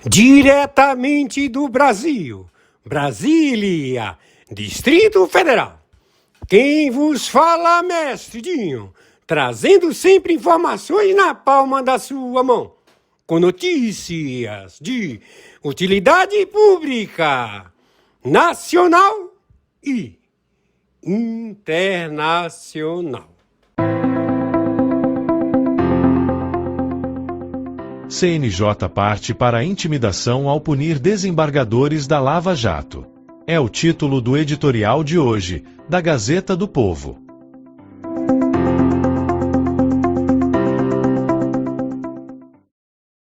Diretamente do Brasil, Brasília, Distrito Federal. Quem vos fala, mestre Dinho, trazendo sempre informações na palma da sua mão, com notícias de utilidade pública, nacional e internacional. CNJ parte para a intimidação ao punir desembargadores da Lava Jato. É o título do editorial de hoje, da Gazeta do Povo.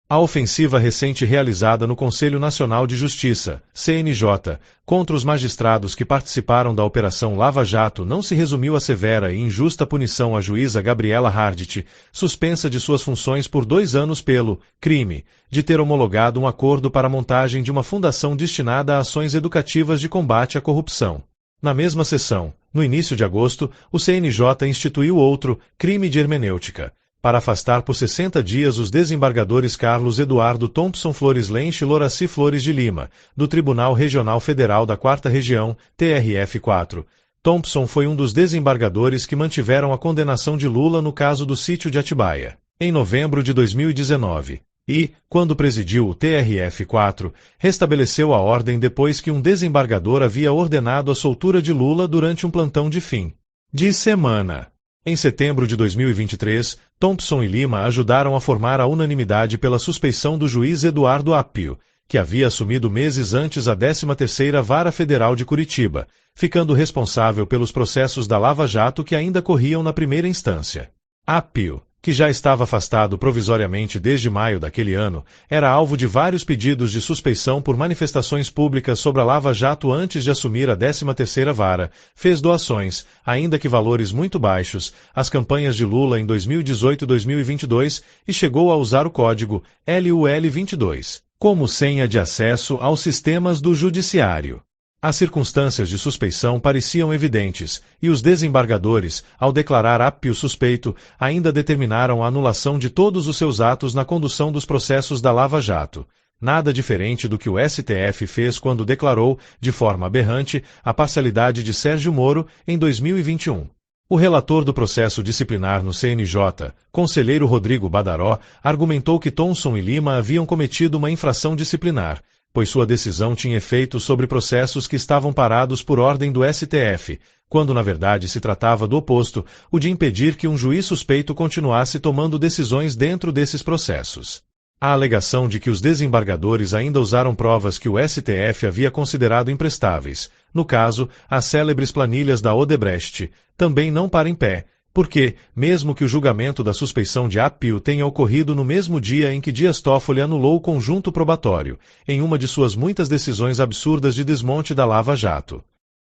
A ofensiva recente realizada no Conselho Nacional de Justiça, CNJ, contra os magistrados que participaram da Operação Lava Jato não se resumiu à severa e injusta punição à juíza Gabriela Hardit, suspensa de suas funções por 2 anos pelo crime de ter homologado um acordo para a montagem de uma fundação destinada a ações educativas de combate à corrupção. Na mesma sessão, no início de agosto, o CNJ instituiu outro crime de hermenêutica, para afastar por 60 dias os desembargadores Carlos Eduardo Thompson Flores Lenche e Loraci Flores de Lima, do Tribunal Regional Federal da 4ª Região, TRF4. Thompson foi um dos desembargadores que mantiveram a condenação de Lula no caso do sítio de Atibaia, em novembro de 2019. E, quando presidiu o TRF4, restabeleceu a ordem depois que um desembargador havia ordenado a soltura de Lula durante um plantão de fim de semana. Em setembro de 2023, Thompson e Lima ajudaram a formar a unanimidade pela suspeição do juiz Eduardo Appio, que havia assumido meses antes a 13ª Vara Federal de Curitiba, ficando responsável pelos processos da Lava Jato que ainda corriam na primeira instância. Appio, que já estava afastado provisoriamente desde maio daquele ano, era alvo de vários pedidos de suspeição por manifestações públicas sobre a Lava Jato antes de assumir a 13ª Vara, fez doações, ainda que valores muito baixos, às campanhas de Lula em 2018 e 2022 e chegou a usar o código LUL22 como senha de acesso aos sistemas do Judiciário. As circunstâncias de suspeição pareciam evidentes, e os desembargadores, ao declarar Appio suspeito, ainda determinaram a anulação de todos os seus atos na condução dos processos da Lava Jato. Nada diferente do que o STF fez quando declarou, de forma aberrante, a parcialidade de Sérgio Moro em 2021. O relator do processo disciplinar no CNJ, conselheiro Rodrigo Badaró, argumentou que Thompson e Lima haviam cometido uma infração disciplinar, pois sua decisão tinha efeito sobre processos que estavam parados por ordem do STF, quando na verdade se tratava do oposto, o de impedir que um juiz suspeito continuasse tomando decisões dentro desses processos. A alegação de que os desembargadores ainda usaram provas que o STF havia considerado imprestáveis, no caso, as célebres planilhas da Odebrecht, também não para em pé, porque, mesmo que o julgamento da suspeição de Appio tenha ocorrido no mesmo dia em que Dias Toffoli anulou o conjunto probatório, em uma de suas muitas decisões absurdas de desmonte da Lava Jato.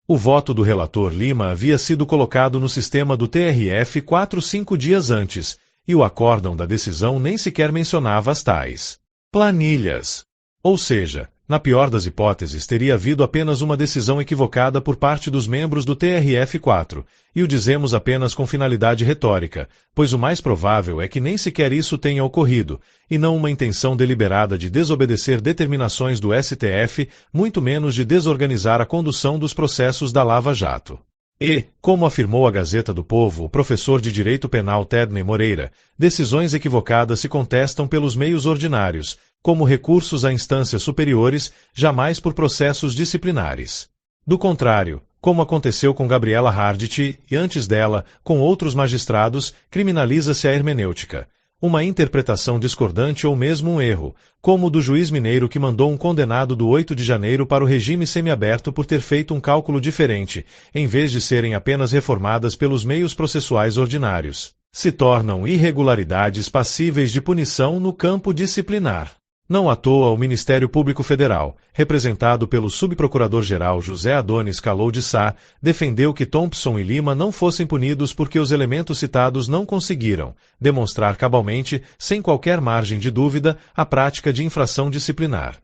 O voto do relator Lima havia sido colocado no sistema do TRF 4-5 dias antes, e o acórdão da decisão nem sequer mencionava as tais planilhas. Ou seja, na pior das hipóteses teria havido apenas uma decisão equivocada por parte dos membros do TRF4, e o dizemos apenas com finalidade retórica, pois o mais provável é que nem sequer isso tenha ocorrido, e não uma intenção deliberada de desobedecer determinações do STF, muito menos de desorganizar a condução dos processos da Lava Jato. E, como afirmou a Gazeta do Povo o professor de Direito Penal Tedney Moreira, decisões equivocadas se contestam pelos meios ordinários, como recursos a instâncias superiores, jamais por processos disciplinares. Do contrário, como aconteceu com Gabriela Hardit e antes dela, com outros magistrados, criminaliza-se a hermenêutica, uma interpretação discordante ou mesmo um erro, como o do juiz mineiro que mandou um condenado do 8 de janeiro para o regime semiaberto por ter feito um cálculo diferente, em vez de serem apenas reformadas pelos meios processuais ordinários. Se tornam irregularidades passíveis de punição no campo disciplinar. Não à toa o Ministério Público Federal, representado pelo subprocurador-geral José Adonis Calou de Sá, defendeu que Thompson e Lima não fossem punidos porque os elementos citados não conseguiram demonstrar cabalmente, sem qualquer margem de dúvida, a prática de infração disciplinar.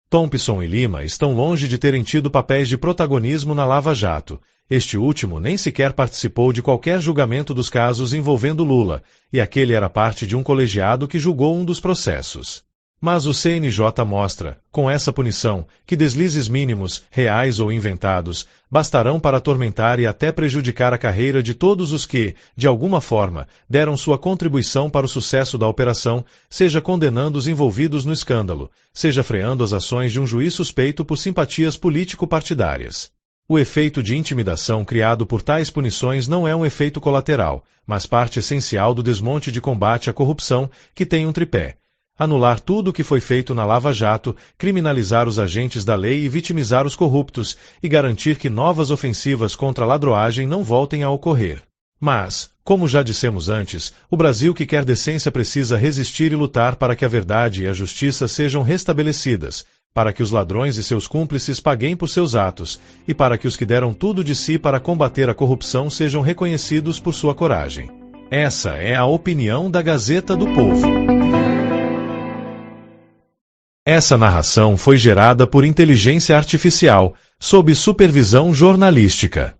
Thompson e Lima estão longe de terem tido papéis de protagonismo na Lava Jato. Este último nem sequer participou de qualquer julgamento dos casos envolvendo Lula, e aquele era parte de um colegiado que julgou um dos processos. Mas o CNJ mostra, com essa punição, que deslizes mínimos, reais ou inventados, bastarão para atormentar e até prejudicar a carreira de todos os que, de alguma forma, deram sua contribuição para o sucesso da operação, seja condenando os envolvidos no escândalo, seja freando as ações de um juiz suspeito por simpatias político-partidárias. O efeito de intimidação criado por tais punições não é um efeito colateral, mas parte essencial do desmonte de combate à corrupção, que tem um tripé: anular tudo o que foi feito na Lava Jato, criminalizar os agentes da lei e vitimizar os corruptos, e garantir que novas ofensivas contra a ladroagem não voltem a ocorrer. Mas, como já dissemos antes, o Brasil que quer decência precisa resistir e lutar para que a verdade e a justiça sejam restabelecidas, para que os ladrões e seus cúmplices paguem por seus atos, e para que os que deram tudo de si para combater a corrupção sejam reconhecidos por sua coragem. Essa é a opinião da Gazeta do Povo. Essa narração foi gerada por inteligência artificial, sob supervisão jornalística.